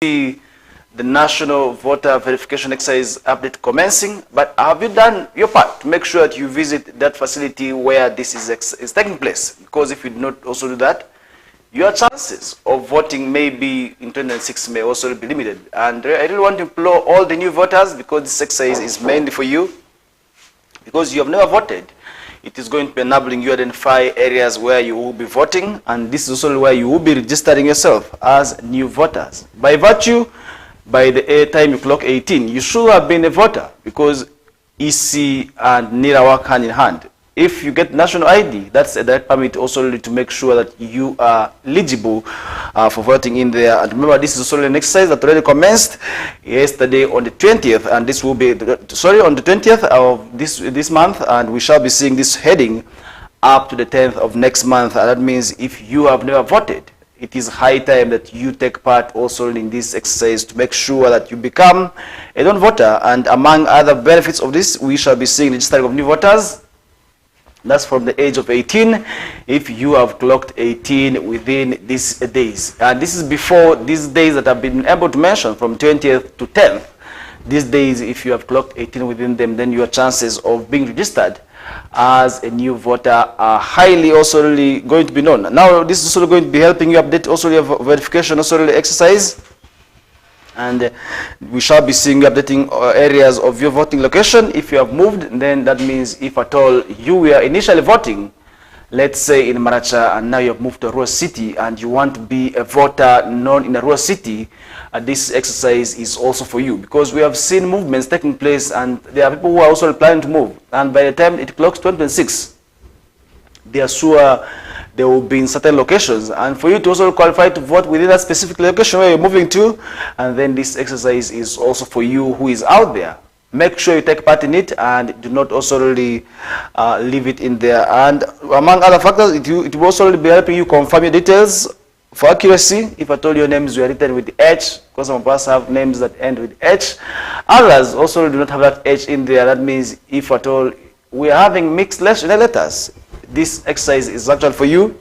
see the national voter verification exercise update commencing, but have you done your part to make sure that you visit that facility where this is taking place? Because if you do not also do that, your chances of voting maybe in 2006 may also be limited. And I really want to implore all the new voters, because this exercise is mainly for you, because you have never voted. It is going to be enabling you identify areas where you will be voting, and this is also where you will be registering yourself as new voters. By virtue, by the time you clock 18, you should have been a voter, because EC and NIRA work hand in hand. If you get national ID, that's a direct permit also to make sure that you are eligible for voting in there. And remember, this is also an exercise that already commenced yesterday on the 20th, and this will be, on the 20th of this month, and we shall be seeing this heading up to the 10th of next month. And that means if you have never voted, it is high time that you take part also in this exercise to make sure that you become a non-voter. And among other benefits of this, we shall be seeing the registering of new voters. That's from the age of 18, if you have clocked 18 within these days. And this is before these days that I've been able to mention, from 20th to 10th. These days, if you have clocked 18 within them, then your chances of being registered as a new voter are highly also really going to be known. Now, this is also going to be helping you update also your verification also really exercise. And we shall be seeing updating areas of your voting location. If you have moved, then that means if at all you were initially voting, let's say in Maracha, and now you have moved to a rural city and you want to be a voter known in a rural city, this exercise is also for you, because we have seen movements taking place and there are people who are also planning to move. And by the time it clocks 2026, they are sure they will be in certain locations, and for you to also qualify to vote within that specific location where you're moving to, and then this exercise is also for you who is out there. Make sure you take part in it and do not also really leave it in there. And among other factors, it will also really be helping you confirm your details for accuracy. If at all your names were written with H, because some of us have names that end with H, others also do not have that H in there. That means if at all we are having mixed letters, this exercise is actually for you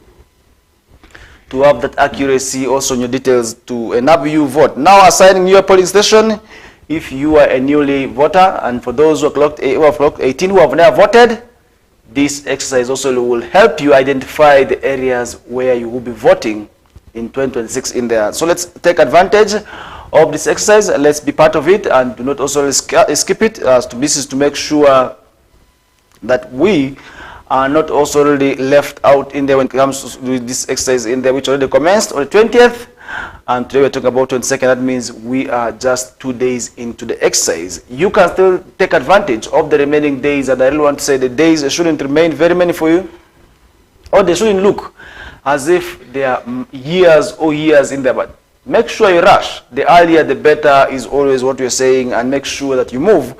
to have that accuracy also in your details to enable you vote. Now, assigning your polling station, if you are a newly voter, and for those who have clocked 18 who have never voted, this exercise also will help you identify the areas where you will be voting in 2026 in there. So let's take advantage of this exercise. Let's be part of it, and do not also skip it. This is to make sure that we are not also really left out in there when it comes to this exercise in there, which already commenced on the 20th, and today we're talking about 22nd. That means we are just 2 days into the exercise. You can still take advantage of the remaining days, and I really want to say the days shouldn't remain very many for you, or they shouldn't look as if they are years in there, but make sure you rush. The earlier the better is always what we're saying, and make sure that you move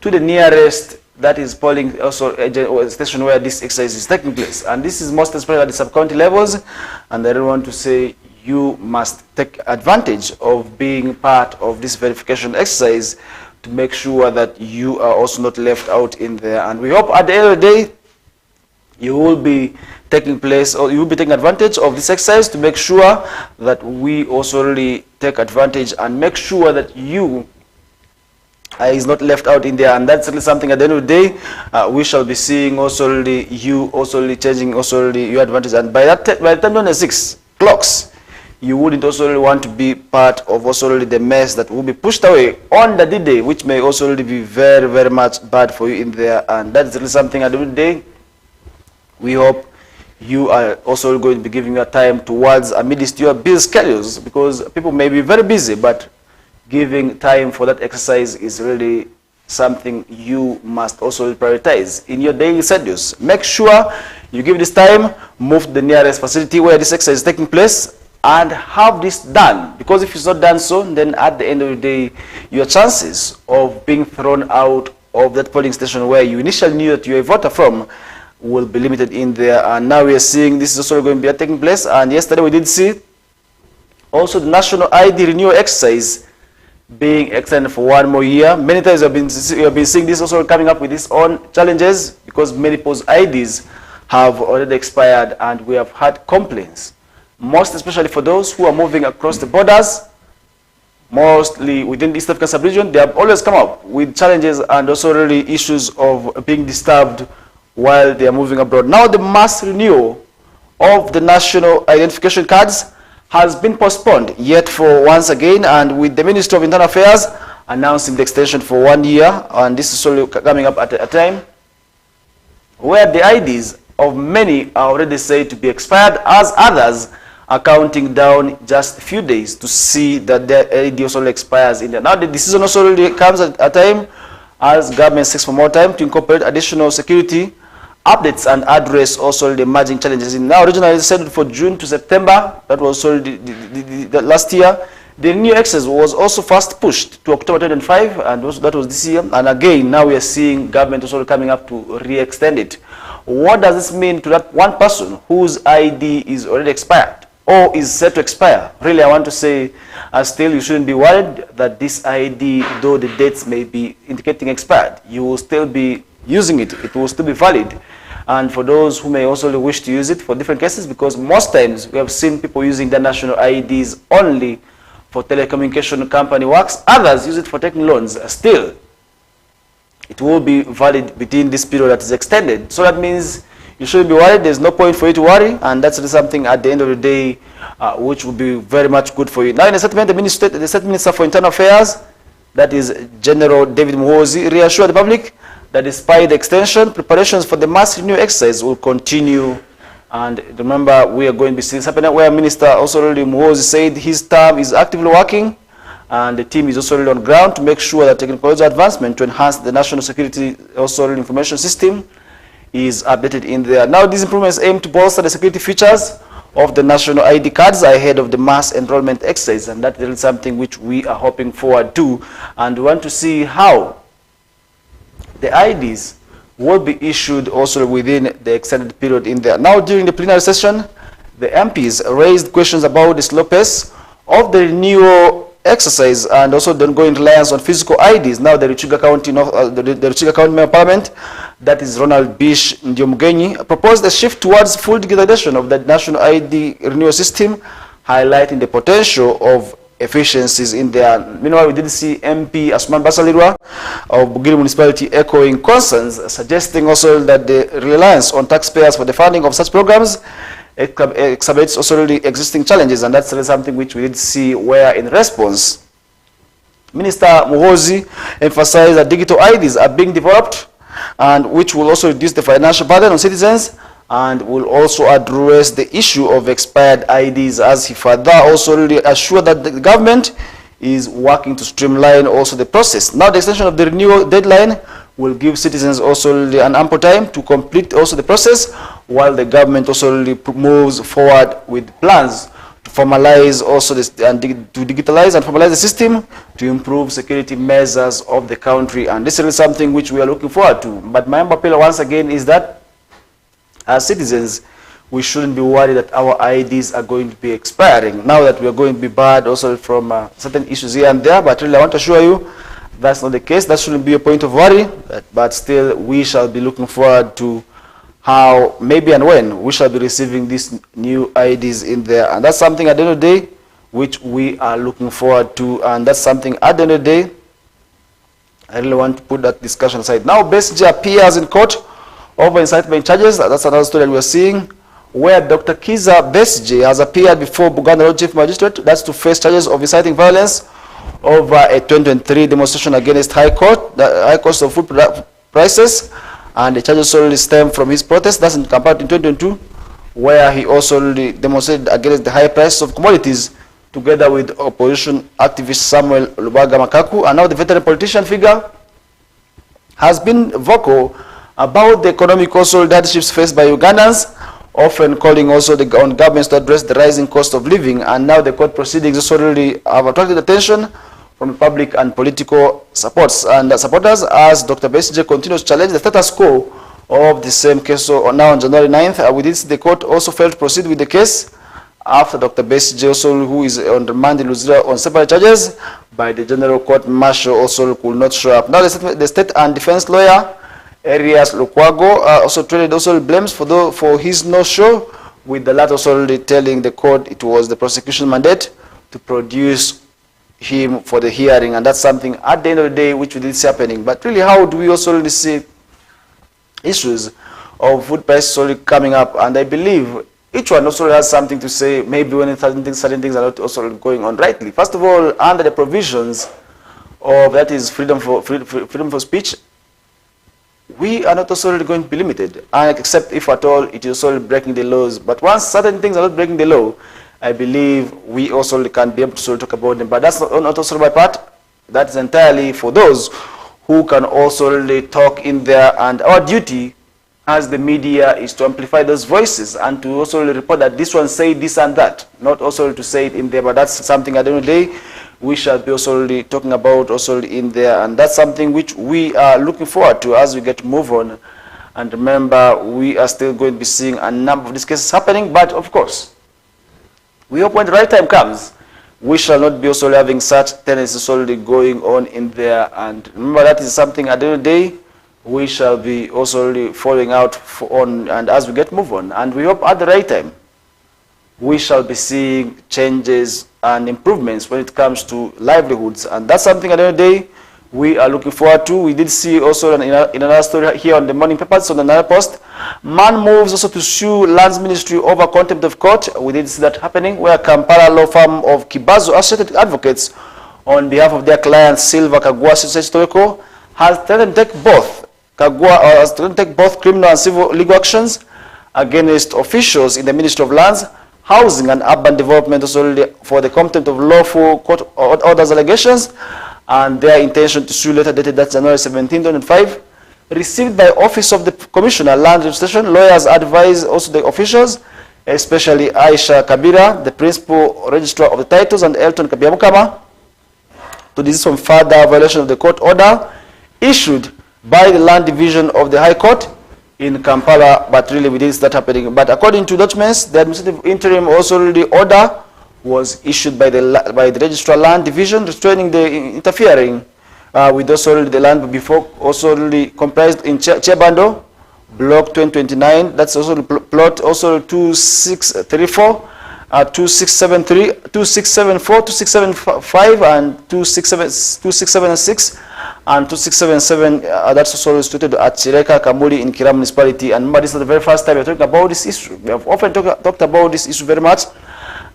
to the nearest, that is polling also a station where this exercise is taking place. And this is most especially at the sub-county levels, and I really want to say you must take advantage of being part of this verification exercise to make sure that you are also not left out in there. And we hope at the end of the day you will be taking place, or you will be taking advantage of this exercise to make sure that we also really take advantage and make sure that you is not left out in there. And that's really something at the end of the day we shall be seeing also really you also really changing also really your advantage. And by the time 26 clocks, you wouldn't also really want to be part of also really the mess that will be pushed away on the D-Day, which may also really be very, very much bad for you in there. And that's really something at the end of the day we hope you are also going to be giving your time towards amidst your busy schedules, because people may be very busy, but giving time for that exercise is really something you must also prioritize in your daily schedules. Make sure you give this time, move to the nearest facility where this exercise is taking place, and have this done. Because if it's not done so, then at the end of the day, your chances of being thrown out of that polling station where you initially knew that you were a voter from will be limited in there. And now we are seeing this is also going to be taking place. And yesterday we did see also the national ID renewal exercise being extended for 1 more year. Many times we have been seeing this also coming up with its own challenges, because many people's IDs have already expired, and we have had complaints, most especially for those who are moving across the borders, mostly within the East African sub-region, they have always come up with challenges and also really issues of being disturbed while they are moving abroad. Now the mass renewal of the national identification cards has been postponed yet for once again, and with the Ministry of Internal Affairs announcing the extension for 1 year, and this is only coming up at a time where the IDs of many are already said to be expired, as others are counting down just a few days to see that their ID also expires in there. Now the decision also really comes at a time as government seeks for more time to incorporate additional security updates and address also the emerging challenges. Now originally scheduled for June to September, that was also the last year. The new access was also first pushed to October 2005, and also that was this year. And again, now we are seeing government also coming up to re-extend it. What does this mean to that one person whose ID is already expired or is set to expire? Really, I want to say, still you shouldn't be worried that this ID, though the dates may be indicating expired, you will still be using it. It will still be valid. And for those who may also wish to use it for different cases, because most times we have seen people using their national IDs only for telecommunication company works, others use it for taking loans. Still, it will be valid within this period that is extended. So that means you shouldn't be worried. There's no point for you to worry, and that's something at the end of the day which will be very much good for you. Now in the statement, the State Minister for Internal Affairs, that is General David Muhoozi, reassured the public that despite the extension, preparations for the mass renewal exercise will continue. And remember, we are going to be seeing this happening, where Minister also already Muhoozi said his team is actively working, and the team is also already on ground to make sure that technology advancement to enhance the national security also information system is updated in there. Now these improvements aim to bolster the security features of the national ID cards ahead of the mass enrollment exercise, and that is something which we are hoping forward to, and we want to see how the IDs will be issued also within the extended period in there. Now during the plenary session, the MPs raised questions about the slow pace of the renewal exercise and also the ongoing reliance on physical IDs. Now the Ruchiga County, the Ruchiga County Member of Parliament, that is Ronald Bish Ndiomugenyi, proposed a shift towards full digitalization of the national ID renewal system, highlighting the potential of efficiencies in there. Meanwhile, we did see MP Asuman Basalirwa of Bugiri Municipality echoing concerns, suggesting also that the reliance on taxpayers for the funding of such programs exacerbates also the existing challenges, and that's really something which we did see, where in response, Minister Muhoozi emphasized that digital IDs are being developed, and which will also reduce the financial burden on citizens, and will also address the issue of expired IDs, as he further also really assured that the government is working to streamline also the process. Now the extension of the renewal deadline will give citizens also an ample time to complete also the process, while the government also really moves forward with plans to formalize also this and to digitalize and formalize the system to improve security measures of the country. And this is something which we are looking forward to. But my appeal once again is that as citizens, we shouldn't be worried that our IDs are going to be expiring now that we are going to be barred also from certain issues here and there. But really, I want to assure you that's not the case. That shouldn't be a point of worry. But still, we shall be looking forward to how, maybe and when, we shall be receiving these new IDs in there. And that's something at the end of the day which we are looking forward to. And that's something at the end of the day, I really want to put that discussion aside. Now, Besigye appears in court over incitement charges. That's another story that we are seeing, where Dr. Kiza Besigye has appeared before Buganda Road Chief Magistrate. That's to face charges of inciting violence over a 2023 demonstration against high cost of food prices, and the charges already stem from his protest. That's in Kampala in 2022, where he also already demonstrated against the high price of commodities, together with opposition activist Samuel Lubaga Makaku. And now the veteran politician figure has been vocal about the economic also hardships faced by Ugandans, often calling also on governments to address the rising cost of living. And now the court proceedings also already have attracted attention from public and political supporters, as Dr. Besigye continues to challenge the status quo of the same case. So now on January 9th, we did see the court also failed to proceed with the case after Dr. Besigye, also who is on remand in Luzira on separate charges by the General Court Martial, also could not show up. Now the state and defense lawyer Arias Lukwago also traded also blames for his no-show, with the latter also telling the court it was the prosecution mandate to produce him for the hearing, and that's something at the end of the day which we did see happening. But really, how do we also really see issues of food prices already coming up? And I believe each one also has something to say, maybe when certain things are not also going on rightly. First of all, under the provisions of that is freedom for speech, we are not also really going to be limited, except if at all it is also breaking the laws. But once certain things are not breaking the law, I believe we also can be able to talk about them. But that's not also my part. That is entirely for those who can also really talk in there. And our duty as the media is to amplify those voices and to also really report that this one said this and that, not also to say it in there. But that's something at the end of the day we shall be also really talking about also in there. And that's something which we are looking forward to as we get to move on. And remember, we are still going to be seeing a number of these cases happening. But of course, we hope when the right time comes, we shall not be also having such tendencies already going on in there. And remember, that is something at the end of the day we shall be also really following out on, and as we get move on. And we hope at the right time we shall be seeing changes and improvements when it comes to livelihoods. And that's something at the end of the day we are looking forward to. We did see also in another story here on the morning papers, on another post, man moves also to sue Lands Ministry over contempt of court. We did see that happening, where Kampala law firm of Kibazo Associated Advocates, on behalf of their client Silva Kagwa KOKOLIRIKO, has threatened to take both criminal and civil legal actions against officials in the Ministry of Lands, Housing and Urban Development also for the contempt of lawful court orders allegations. And their intention to sue, letter dated that January 17, 2005, received by Office of the Commissioner, Land Registration. Lawyers advise also the officials, especially Aisha Kabira, the Principal Registrar of the Titles, and Elton Kabiamukama, to desist from further violation of the court order issued by the Land Division of the High Court in Kampala. But really, we didn't start happening. But according to documents, the administrative interim also really order was issued by the Registrar Land Division, restraining the interfering with also the land before also really comprised in Chebando, Block 2029. That's also the plot also 2634, 2673, 2674, 2675, and 2676, and 2677. That's also situated at Chireka Kamuli in Kira municipality. And remember, this is the very first time we're talking about this issue. We have often talked about this issue very much.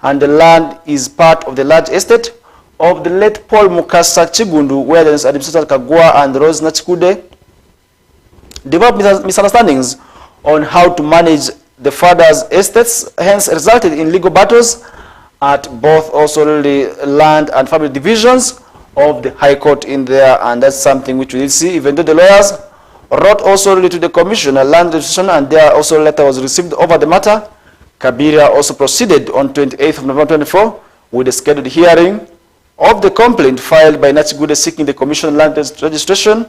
And the land is part of the large estate of the late Paul Mukasa Chigundu, where the administrator Kagwa and Rose Nachikude developed misunderstandings on how to manage the father's estates, hence resulted in legal battles at both also the land and family divisions of the High Court in there. And that's something which we did see, even though the lawyers wrote also to the Commissioner, Land Registration, and there also a letter was received over the matter. Kabira also proceeded on 28th of November 2024 with a scheduled hearing of the complaint filed by Nachigude seeking the Commission Land Registration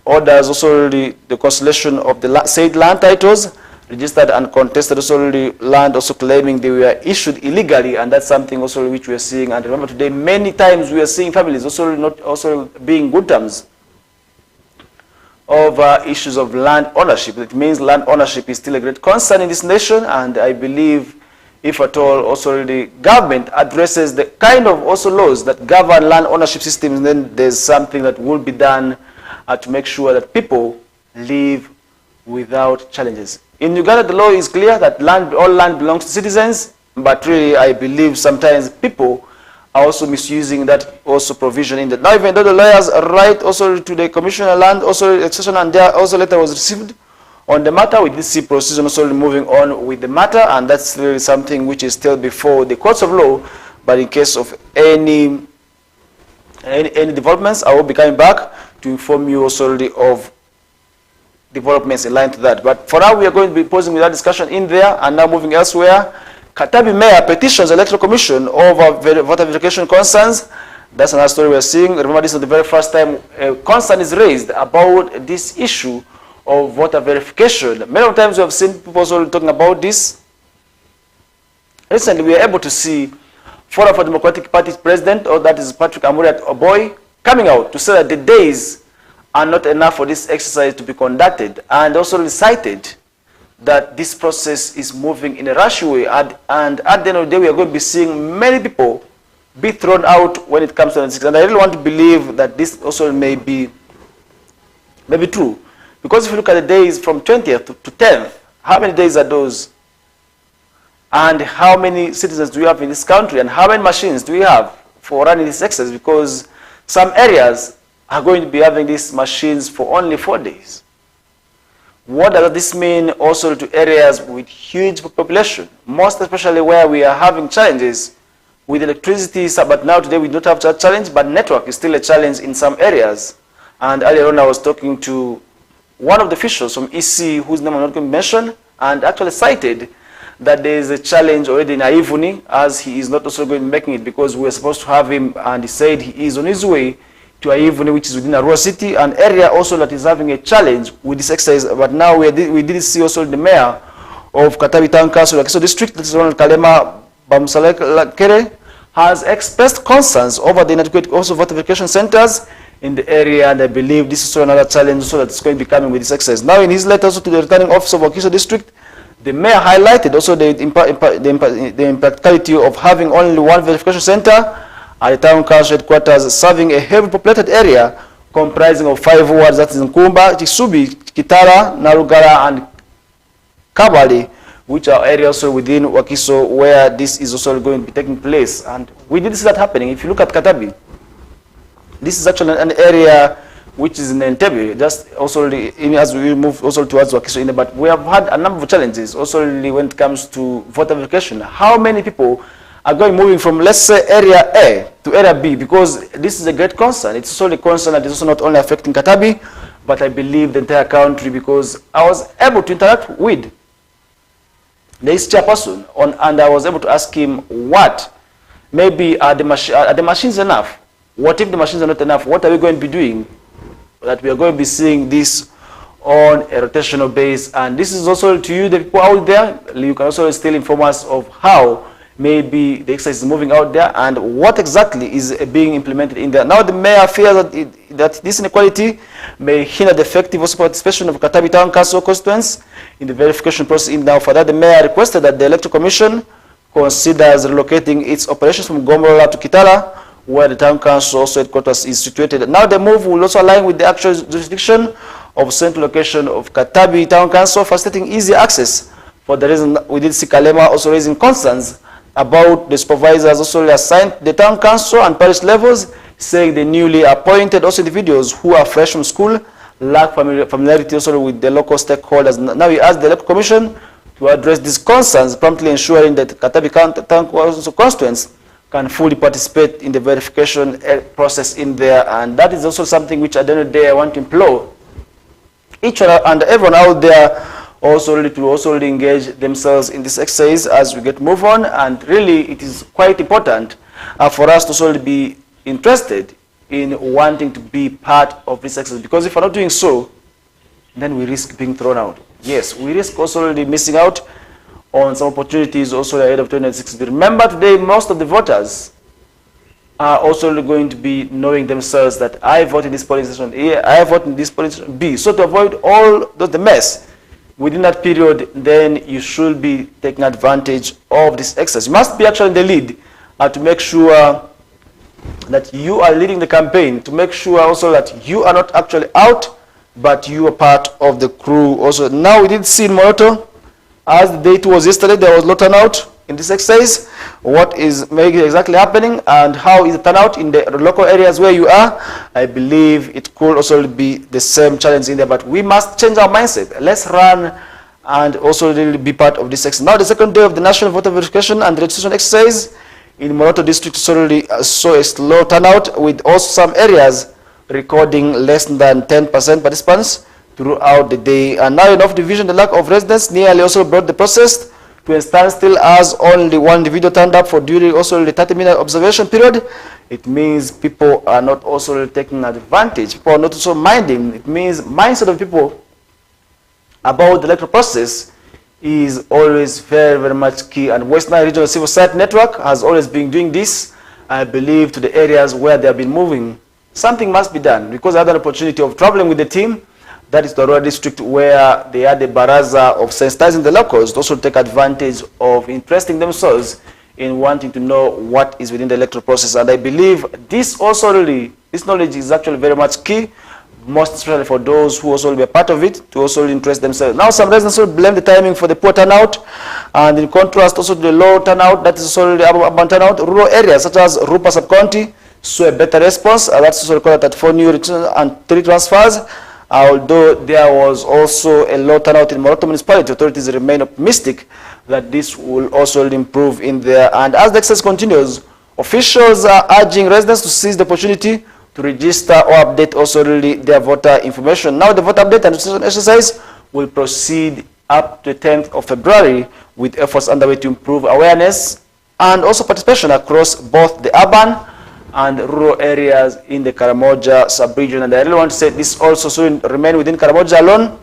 orders, also the cancellation of the said land titles registered and contested, also the land also claiming they were issued illegally. And that's something also which we are seeing. And remember, today many times we are seeing families also not also being good terms over issues of land ownership. It means land ownership is still a great concern in this nation, and I believe if at all also the government addresses the kind of also laws that govern land ownership systems, then there's something that will be done to make sure that people live without challenges. In Uganda, the law is clear that all land belongs to citizens, but really I believe sometimes people are also misusing that also provision in that. Now, even though the lawyers write also to the Commissioner Land, also extension, and there also letter was received on the matter, we did see precision also moving on with the matter, and that's really something which is still before the courts of law. But in case of any developments, I will be coming back to inform you also of developments in line to that. But for now, we are going to be pausing with that discussion in there and now moving elsewhere. Katabi Mayor petitions Electoral Commission over voter verification concerns. That's another story we're seeing. Remember, this is the very first time a concern is raised about this issue of voter verification. Many times we have seen people also talking about this. Recently, we are able to see Forum for Democratic Party's president, or that is Patrick Amuriat Oboy, coming out to say that the days are not enough for this exercise to be conducted, and also recited that this process is moving in a rush way, and at the end of the day, we are going to be seeing many people be thrown out when it comes to 96. And I really want to believe that this also may be true. Because if you look at the days from 20th to 10th, how many days are those? And how many citizens do we have in this country? And how many machines do we have for running this exercise? Because some areas are going to be having these machines for only 4 days. What does this mean also to areas with huge population? Most especially where we are having challenges with electricity, but now today we don't have that challenge, but network is still a challenge in some areas. And earlier on I was talking to one of the officials from EC, whose name I'm not going to mention, and actually cited that there is a challenge already in Aivuni, as he is not also going to be making it, because we were supposed to have him, and he said he is on his way to Aivuni, which is within Arua City, an area also that is having a challenge with this exercise. But now we did see also the mayor of Katabi Town Council, Wakiso District, that is Ronald Kalema Bamsalekere, has expressed concerns over the inadequate also voter verification centers in the area, and I believe this is also another challenge also that's going to be coming with this exercise. Now, in his letter also to the returning officer of Wakiso District, the mayor highlighted also the impracticality of having only one verification center at the town council headquarters, serving a heavily populated area comprising of 5 wards, that is Nkumba, Chisubi, Kitara, Narugara, and Kabali, which are areas also within Wakiso where this is also going to be taking place. And we did see that happening. If you look at Katabi, this is actually an area which is in Entebbe, just also as we move also towards Wakiso, but we have had a number of challenges also when it comes to voter verification. How many people are moving from, let's say, area A to area B? Because this is a great concern. It's also a concern that is also not only affecting Katabi, but I believe the entire country, because I was able to interact with the chairperson and I was able to ask him, what maybe are the machines enough? What if the machines are not enough? What are we going to be doing that we are going to be seeing this on a rotational base? And this is also to you, the people out there. You can also still inform us of how maybe the exercise is moving out there and what exactly is being implemented in there. Now the mayor fears that this inequality may hinder the effective participation of Katabi Town Council constituents in the verification process. Now for that, the mayor requested that the Electoral Commission considers relocating its operations from Gomorola to Kitara, where the town council also headquarters is situated. Now the move will also align with the actual jurisdiction of central location of Katabi Town Council, facilitating easy access. For the reason we did see Kalema also raising concerns about the supervisors also assigned the town council and parish levels, saying the newly appointed also individuals who are fresh from school lack familiarity also with the local stakeholders. Now we ask the Electoral Commission to address these concerns, promptly ensuring that Katabi Town Council constituents can fully participate in the verification process in there. And that is also something which at the end of the day I want to implore each and everyone out there also really to also really engage themselves in this exercise as we get move on. And really it is quite important for us to also be interested in wanting to be part of this exercise, because if we're not doing so, then we risk being thrown out. Yes, we risk also really missing out on some opportunities also ahead of 2026. Remember today, most of the voters are also going to be knowing themselves that I vote in this polling station A, I vote in this polling station B. So to avoid all the mess within that period, then you should be taking advantage of this exercise. You must be actually in the lead to make sure that you are leading the campaign, to make sure also that you are not actually out, but you are part of the crew also. Now we did see in Moroto, as the date was yesterday, there was low turnout in this exercise. What is exactly happening and how is the turnout in the local areas where you are? I believe it could also be the same challenge in there, but we must change our mindset. Let's run and also really be part of this exercise. Now the second day of the National Voter Verification and Registration Exercise in Moroto District saw a slow turnout, with also some areas recording less than 10% participants throughout the day. And now in North Division, the lack of residents nearly also brought the process to a standstill, as only one individual turned up for during also the 30-minute observation period. It means people are not also taking advantage. People are not also minding. It means mindset of people about the electoral process is always very, very much key. And Western Regional Civil Society Network has always been doing this, I believe, to the areas where they have been moving. Something must be done, because I had an opportunity of traveling with the team. That is the Arua district, where they had the baraza of sensitizing the locals to also take advantage of interesting themselves in wanting to know what is within the electoral process. And I believe this knowledge is actually very much key, most especially for those who also will be a part of it, to also interest themselves. Now, some residents will blame the timing for the poor turnout, and in contrast also to the low turnout, that is also the urban turnout. Rural areas such as Rupa sub-county saw a better response, that's also recorded at 4 new returns and 3 transfers. Although there was also a low turnout in Moroto municipality, authorities remain optimistic that this will also improve in there. And as the exercise continues, officials are urging residents to seize the opportunity to register or update also their voter information. Now the voter update and registration exercise will proceed up to the 10th of February with efforts underway to improve awareness and also participation across both the urban and rural areas in the Karamoja sub-region. And I really want to say this also should remain within Karamoja alone,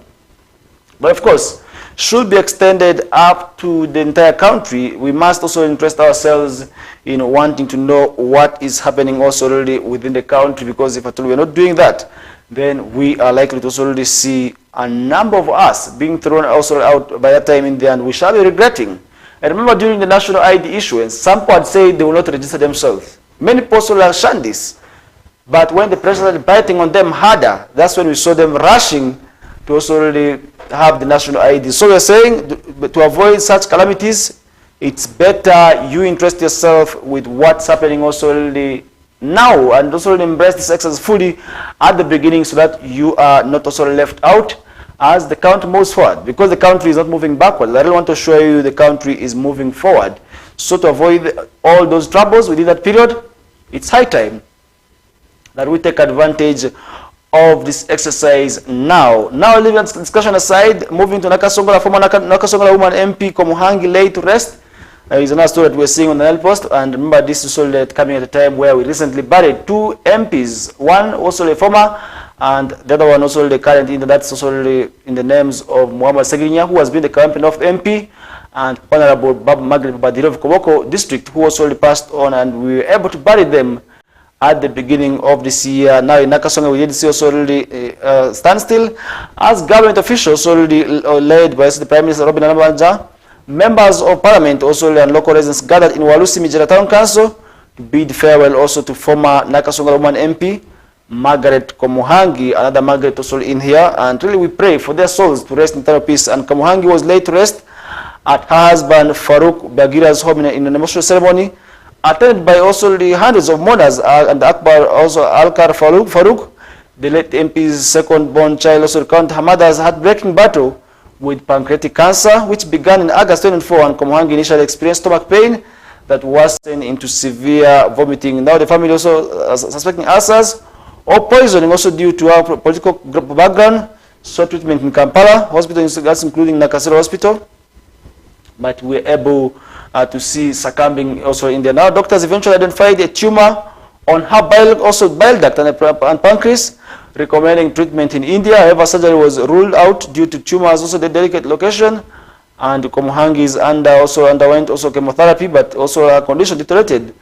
but of course should be extended up to the entire country. We must also interest ourselves in wanting to know what is happening also already within the country, because if at all we are not doing that, then we are likely to also already see a number of us being thrown also out by that time in the end. We shall be regretting. I remember during the national ID issuance, some had said they will not register themselves. Many people have shunned this, but when the pressure started biting on them harder, that's when we saw them rushing to also already have the national ID. So we're saying to avoid such calamities, it's better you interest yourself with what's happening also already now, and also embrace this exercise fully at the beginning, so that you are not also left out as the country moves forward, because the country is not moving backward. I really want to show you the country is moving forward. So to avoid all those troubles within that period, it's high time that we take advantage of this exercise now. Now, leaving that discussion aside, moving to Nakasongola, former Nakasongola woman MP Komuhangi lay to rest. Is another story that we're seeing on the Nile Post. And remember, this is also coming at a time where we recently buried 2 MPs, one also a former, and the other one also the current. That's also in the names of Muhammad Segirinya, who has been the current North MP, and Honorable Bob Margaret Badiro of Koboko District, who also passed on, and we were able to bury them at the beginning of this year. Now in Nakasonga, we did see also already standstill, as government officials already led by the Prime Minister Robin Anabanja, members of Parliament also and local residents gathered in Walusi Mijera Town Council to bid farewell also to former Nakasonga woman MP Margaret Komuhangi, another Margaret also in here, and really we pray for their souls to rest in eternal peace. And Komuhangi was laid to rest at her husband Farouk Bagira's home in an emotional ceremony, attended by also the hundreds of mourners, and Akbar also Alkar Farouk, the late MP's second-born child, also recounted her mother's heartbreaking battle with pancreatic cancer, which began in August 2024, and Komuhangi initially experienced stomach pain that worsened into severe vomiting. Now the family also suspecting ulcers or poisoning, also due to her political background, sought treatment in Kampala hospital, including Nakasero Hospital, but we were able to see succumbing also in there. Now doctors eventually identified a tumor on her bile duct and pancreas, recommending treatment in India. However, surgery was ruled out due to tumors, also the delicate location, and Komuhangi also underwent also chemotherapy, but also her condition deteriorated,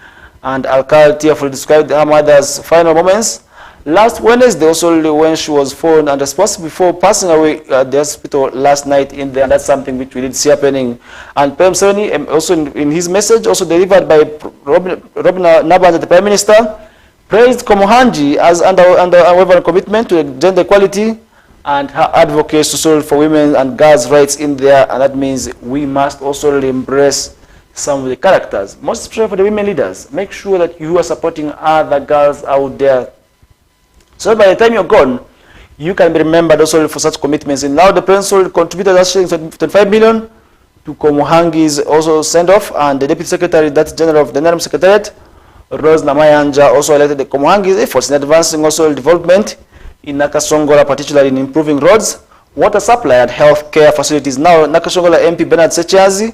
and Alkal tearfully described her mother's final moments last Wednesday, also when she was found unresponsive before passing away at the hospital last night in there. And that's something which we did see happening. And PM Soni, also in his message, also delivered by Robin Nabanja, the Prime Minister, praised Komuhangi as under commitment to gender equality and her advocacy for women and girls' rights in there. And that means we must also embrace some of the characters, most especially for the women leaders. Make sure that you are supporting other girls out there, so by the time you're gone, you can be remembered also for such commitments. And now the President contributed actually 25 million to Komuhangi's also send-off, and the Deputy Secretary, that's General of the NRM Secretariat, Rose Namayanja, also highlighted the Komuhangi's efforts in advancing also development in Nakasongola, particularly in improving roads, water supply, and health care facilities. Now Nakasongola MP Bernard Sechazi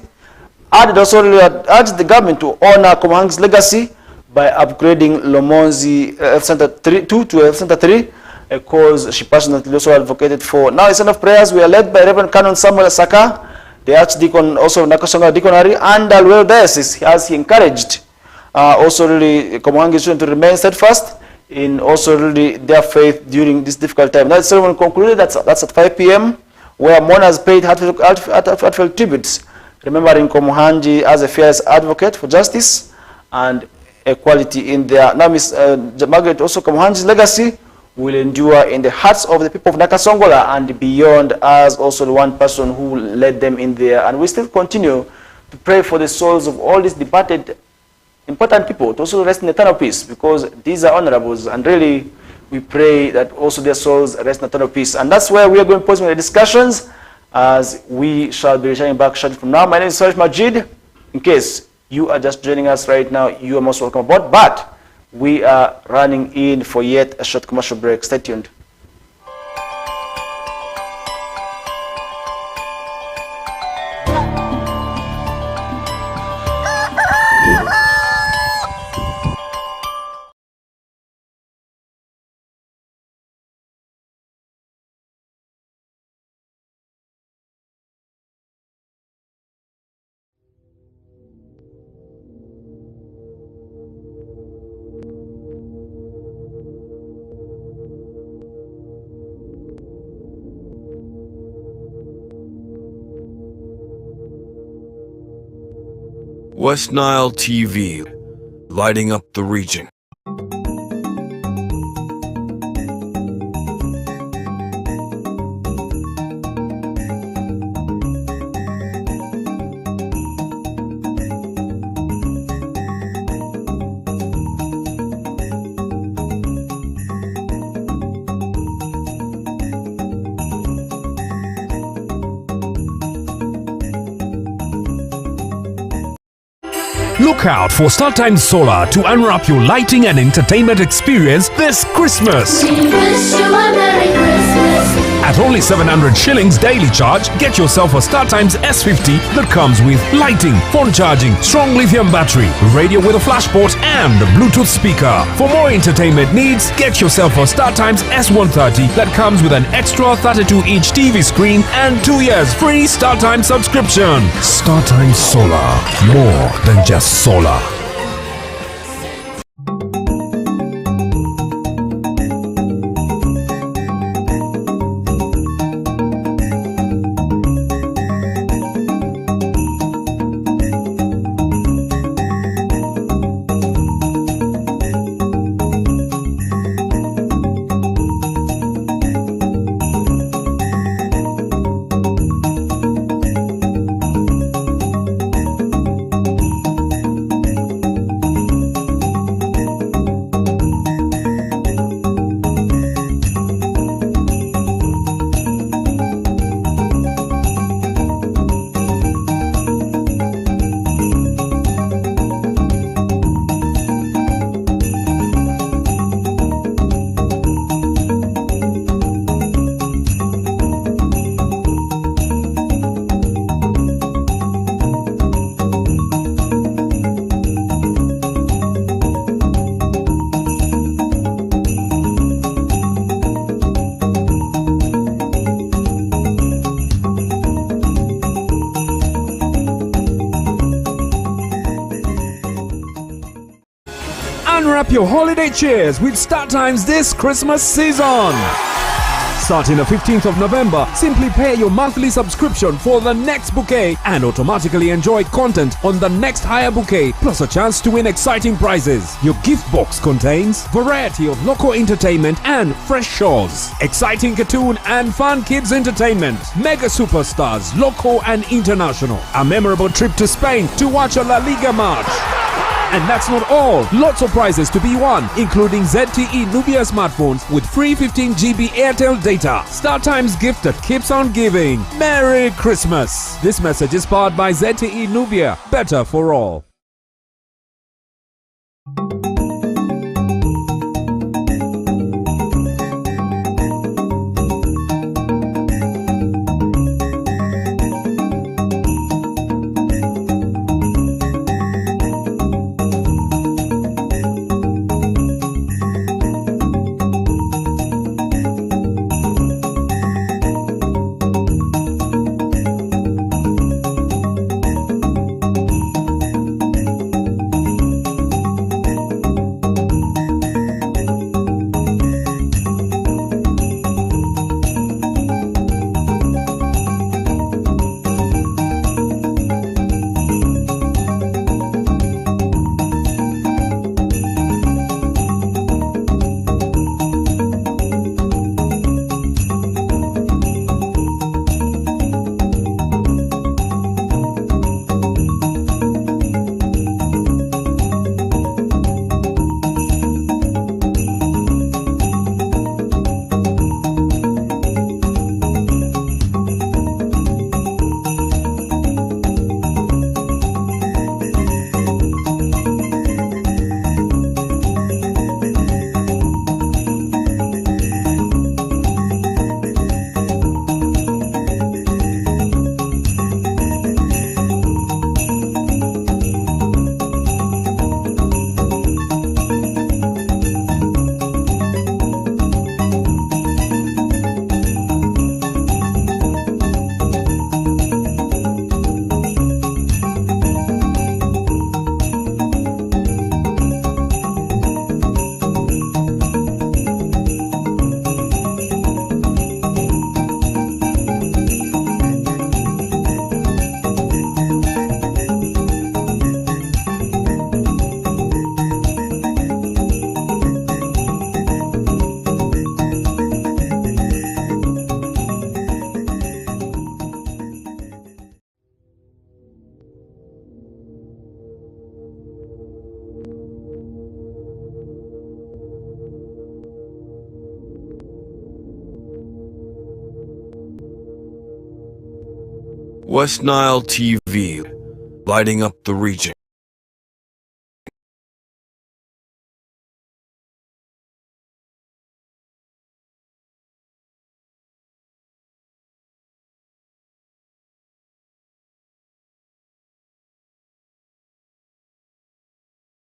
urged the government to honor Komuhangi's legacy by upgrading Lomonzi Health Center 2 to Health Center 3, a cause she passionately also advocated for. Now, a set of prayers we are led by Reverend Canon Samuel Saka, the Archdeacon also of Nakasongola Deaconry, and Alwell Diocese, as he encouraged also really Komuhangi students to remain steadfast in also really their faith during this difficult time. Now, the ceremony concluded, that's at 5 p.m., where mourners paid heartfelt tributes remembering Komuhanji as a fierce advocate for justice and equality in there. Now, Ms. Margaret, also Komuhanji's legacy will endure in the hearts of the people of Nakasongola and beyond, as also the one person who led them in there. And we still continue to pray for the souls of all these departed important people to also rest in eternal peace, because these are honorables, and really we pray that also their souls rest in eternal peace. And that's where we are going to pause with the discussions, as we shall be returning back shortly from now. My name is Sarish Majid. In case you are just joining us right now, you are most welcome aboard, but we are running in for yet a short commercial break. Stay tuned. West Nile TV, lighting up the region. Look out for StarTimes Solar to unwrap your lighting and entertainment experience this Christmas. We wish you a Merry Christmas. At only 700 shillings daily charge, get yourself a StarTimes S50 that comes with lighting, phone charging, strong lithium battery, radio with a flash port and a Bluetooth speaker. For more entertainment needs, get yourself a StarTimes S130 that comes with an extra 32-inch TV screen and 2 years free StarTimes subscription. StarTimes Solar, more than just solar. Unwrap your holiday cheers with StarTimes this Christmas season. Starting the 15th of November, simply pay your monthly subscription for the next bouquet and automatically enjoy content on the next higher bouquet, plus a chance to win exciting prizes. Your gift box contains variety of local entertainment and fresh shows, exciting cartoon and fun kids entertainment, mega superstars, local and international, a memorable trip to Spain to watch a La Liga match. And that's not all. Lots of prizes to be won, including ZTE Nubia smartphones with free 15 GB Airtel data. StarTimes gift that keeps on giving. Merry Christmas. This message is powered by ZTE Nubia. Better for all. West Nile TV, lighting up the region.